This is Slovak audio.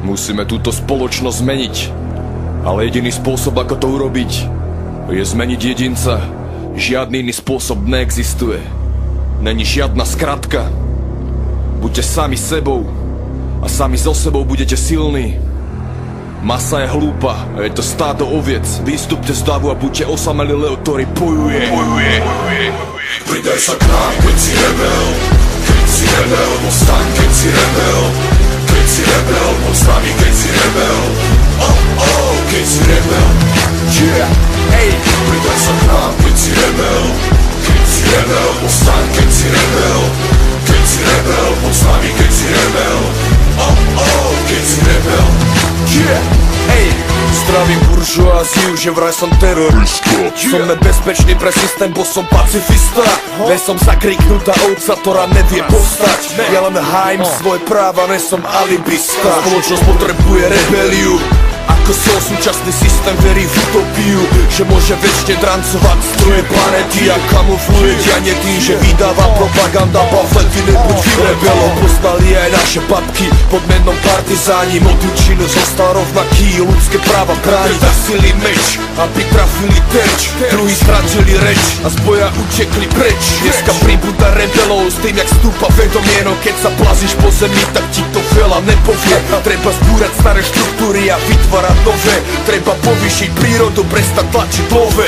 Musíme túto spoločnosť zmeniť. Ale jediný spôsob, ako to urobiť, je zmeniť jedinca. Žiadny iný spôsob neexistuje. Není žiadna skratka. Buďte sami sebou a sami so sebou budete silní. Masa je hlúpa a je to stádo oviec. Výstupte z davu a buďte osamelý leo, ktorý bojuje. Pridaj sa k nám, keď si rebel. Keď si rebel, postaň, keď si rebel. Keď si rebel, poď s nami, keď si rebel. Keď si rebel. Pridaj sa k nám, keď si rebel. Keď si rebel, postaň, keď si rebel. Keď si rebel, poď s nami, keď si rebel. Keď si rebel. Zdravím buržoáziu, že vraj som terorista. Som nebezpečný pre systém, bo som pacifista. Ne som zakriknutá ovca, ktorá nevie postať. Ja len hájim svoje práva, ne som alibista. Spoločnosť potrebuje rebeliu. Ako sol súčasný systém verí v utopiu, že môže večne drancovať stroje planety a kamufluje dianie tým, že vydáva propaganda pamflety. Nebuď rebelom, poznali aj naše babky pod menom partizáni. Motiv činu zostal rovnaký, ľudské práva bráni. Zasili meč, aby trafili terč. Druhí stratili reč a z boja utekli preč. Dneska pribúda rebelov s tým, jak stúpa vedomie. No keď sa plazíš po zemi, tak ti to veľa nepovie. Treba zbúrať staré štruktúry a vytvárať nové. Treba povýšiť prírodu, prestať tlačiť love.